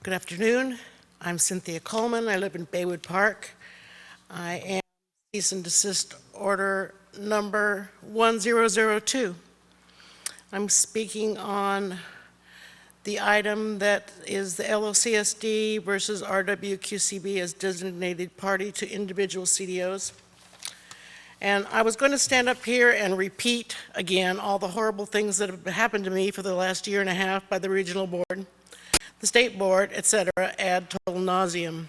Good afternoon. I'm Cynthia Coleman. I live in Baywood Park. I am cease and desist order number 1002. I'm speaking on the item that is the LOCSD versus RWQCB as designated party to individual CDOs. And I was going to stand up here and repeat again all the horrible things that have happened to me for the last year and a half by the regional board, the state board, etc., ad total nauseum.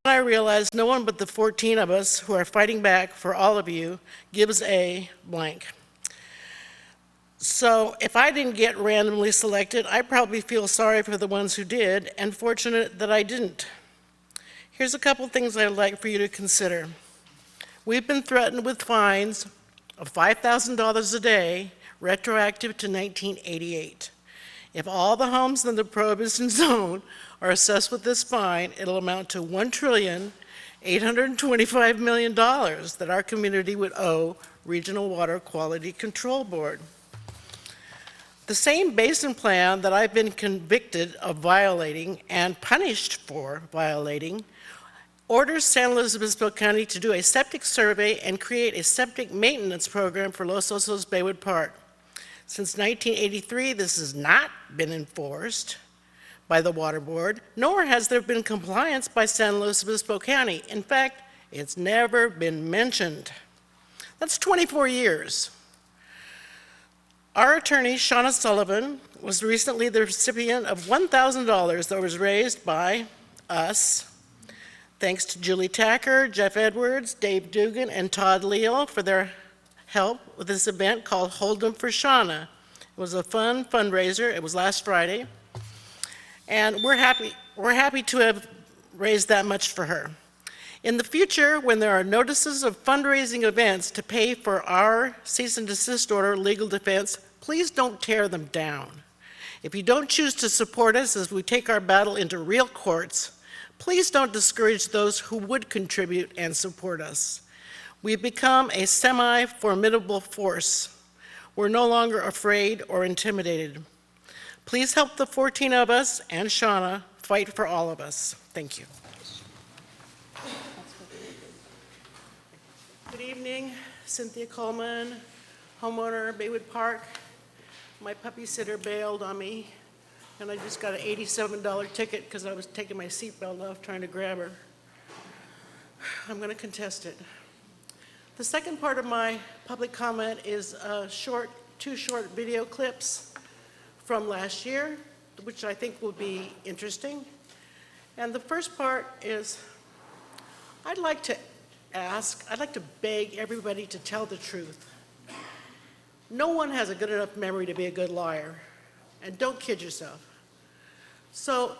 Then I realized no one but the 14 of us who are fighting back for all of you gives a blank. So if I didn't get randomly selected, I probably feel sorry for the ones who did, and fortunate that I didn't. Here's a couple things I'd like for you to consider. We've been threatened with fines of $5,000 a day, retroactive to 1988. If all the homes in the prohibition zone are assessed with this fine, it'll amount to $1,825,000,000 that our community would owe Regional Water Quality Control Board. The same basin plan that I've been convicted of violating and punished for violating orders San Luis Obispo County to do a septic survey and create a septic maintenance program for Los Osos Baywood Park. Since 1983, this has not been enforced by the Water Board, nor has there been compliance by San Luis Obispo County. In fact, it's never been mentioned. That's 24 years. Our attorney, Shauna Sullivan, was recently the recipient of $1,000 that was raised by us, thanks to Julie Tacker, Jeff Edwards, Dave Dugan, and Todd Leal for their help with this event called Hold 'em for Shauna. It was a fun fundraiser. It was last Friday. And we're happy to have raised that much for her. In the future, when there are notices of fundraising events to pay for our cease and desist order legal defense, please don't tear them down. If you don't choose to support us as we take our battle into real courts, please don't discourage those who would contribute and support us. We've become a semi-formidable force. We're no longer afraid or intimidated. Please help the 14 of us and Shauna fight for all of us. Thank you. Good evening, Cynthia Coleman, homeowner, Baywood Park. My puppy sitter bailed on me, and I just got an $87 ticket because I was taking my seatbelt off trying to grab her. I'm going to contest it. The second part of my public comment is two short video clips from last year, which I think will be interesting. And the first part is, I'd like to beg everybody to tell the truth. No one has a good enough memory to be a good liar, and don't kid yourself. So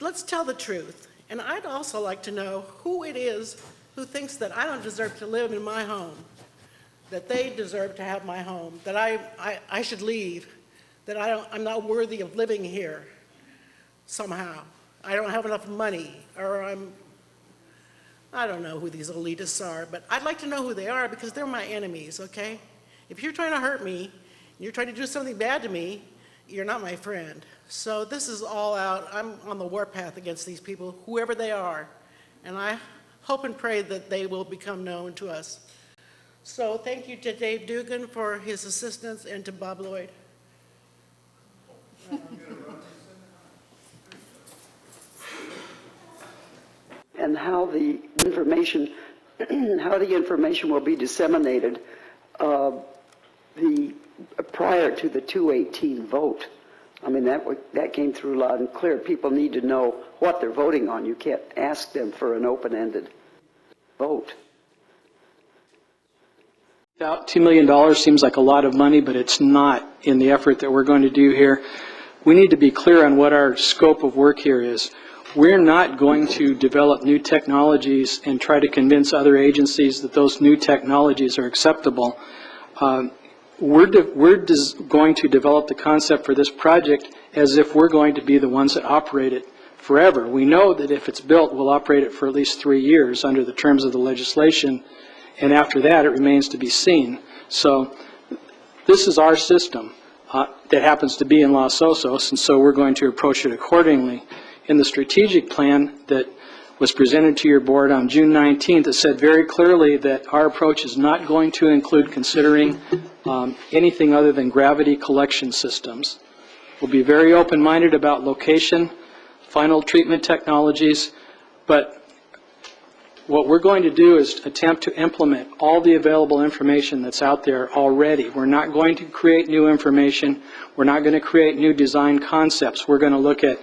let's tell the truth. And I'd also like to know who it is who thinks that I don't deserve to live in my home, that they deserve to have my home, that I should leave, that I'm not worthy of living here somehow. I don't have enough money, or I don't know who these elitists are, but I'd like to know who they are because they're my enemies, okay? If you're trying to hurt me, and you're trying to do something bad to me, you're not my friend. So this is all out. I'm on the warpath against these people, whoever they are, and I hope and pray that they will become known to us. So thank you to Dave Dugan for his assistance and to Bob Lloyd. And how the information will be disseminated prior to the 218 vote. I mean, that came through loud and clear. People need to know what they're voting on. You can't ask them for an open-ended vote. About $2 million seems like a lot of money, but it's not in the effort that we're going to do here. We need to be clear on what our scope of work here is. We're not going to develop new technologies and try to convince other agencies that those new technologies are acceptable. We're going to develop the concept for this project as if we're going to be the ones that operate it forever. We know that if it's built, we'll operate it for at least 3 years under the terms of the legislation, and after that it remains to be seen. So this is our system that happens to be in Los Osos, and so we're going to approach it accordingly. in the strategic plan that was presented to your board on June 19th, it said very clearly that our approach is not going to include considering anything other than gravity collection systems. We'll be very open-minded about location, final treatment technologies, but what we're going to do is attempt to implement all the available information that's out there already. We're not going to create new information. We're not going to create new design concepts. We're going to look at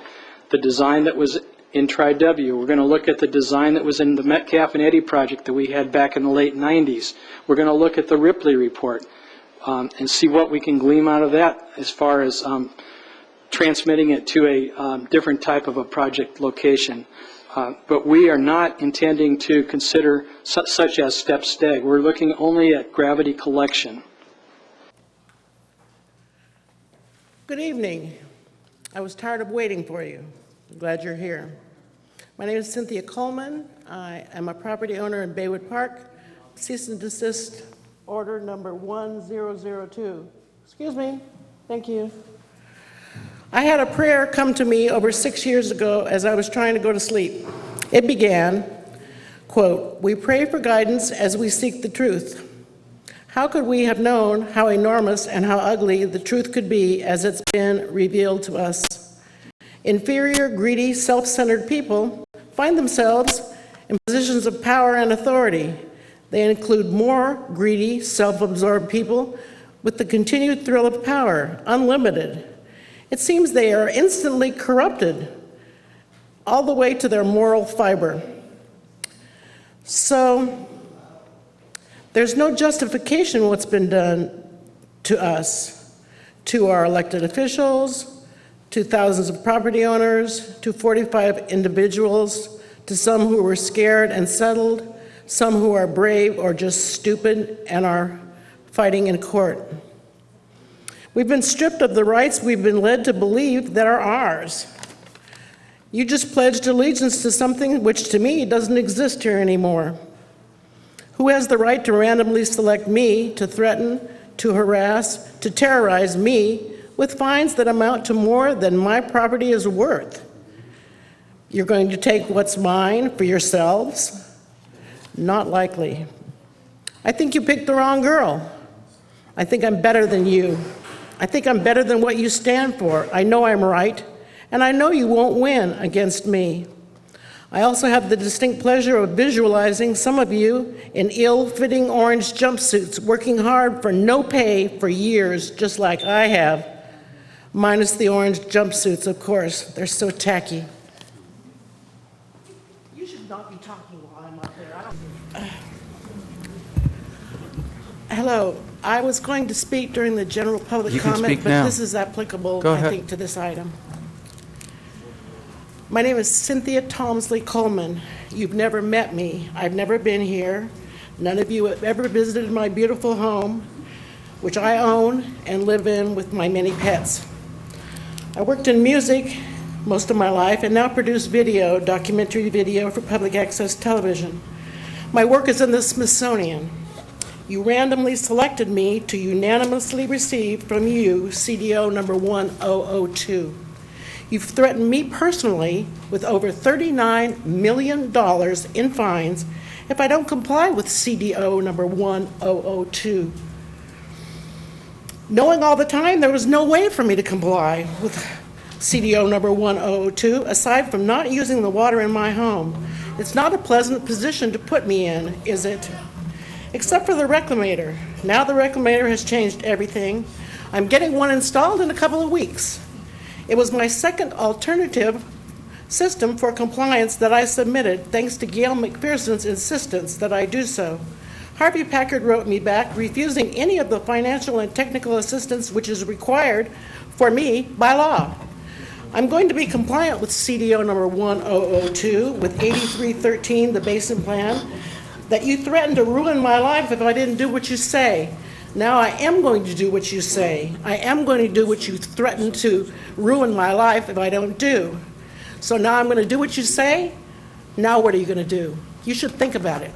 the design that was in Tri-W. We're going to look at the design that was in the Metcalf and Eddy project that we had back in the late 90s. We're going to look at the Ripley report and see what we can glean out of that as far as transmitting it to a different type of a project location. But we are not intending to consider such as step stag. We're looking only at gravity collection. Good evening. I was tired of waiting for you. I'm glad you're here. My name is Cynthia Coleman. I am a property owner in Baywood Park. Cease and desist order number 1002. Excuse me. Thank you. I had a prayer come to me over 6 years ago as I was trying to go to sleep. It began, quote, "We pray for guidance as we seek the truth. How could we have known how enormous and how ugly the truth could be as it's been revealed to us? Inferior, greedy, self-centered people find themselves in positions of power and authority. They include more greedy, self-absorbed people with the continued thrill of power, unlimited. It seems they are instantly corrupted all the way to their moral fiber. So there's no justification what's been done to us, to our elected officials, to thousands of property owners, to 45 individuals, to some who were scared and settled, some who are brave or just stupid and are fighting in court. We've been stripped of the rights we've been led to believe that are ours. You just pledged allegiance to something which to me doesn't exist here anymore. Who has the right to randomly select me, to threaten, to harass, to terrorize me with fines that amount to more than my property is worth? You're going to take what's mine for yourselves? Not likely. I think you picked the wrong girl. I think I'm better than you. I think I'm better than what you stand for. I know I'm right, and I know you won't win against me. I also have the distinct pleasure of visualizing some of you in ill-fitting orange jumpsuits working hard for no pay for years, just like I have, minus the orange jumpsuits, of course. They're so tacky. You should not be talking while I'm up there. Hello. I was going to speak during the general public comment, but this is applicable, I think, to this item. My name is Cynthia Tomsley Coleman. You've never met me. I've never been here. None of you have ever visited my beautiful home, which I own and live in with my many pets. I worked in music most of my life and now produce video, documentary video for public access television. My work is in the Smithsonian. You randomly selected me to unanimously receive from you CDO number 1002. You've threatened me personally with over $39 million in fines if I don't comply with CDO number 1002. Knowing all the time there was no way for me to comply with CDO number 1002 aside from not using the water in my home. It's not a pleasant position to put me in, is it? Except for the reclamator. Now the reclamator has changed everything. I'm getting one installed in a couple of weeks. It was my second alternative system for compliance that I submitted, thanks to Gail McPherson's insistence that I do so. Harvey Packard wrote me back, refusing any of the financial and technical assistance which is required for me by law. I'm going to be compliant with CDO number 1002, with 8313, the basin plan, that you threatened to ruin my life if I didn't do what you say. Now I am going to do what you say. I am going to do what you threatened to ruin my life if I don't do. So now I'm going to do what you say. Now what are you going to do? You should think about it.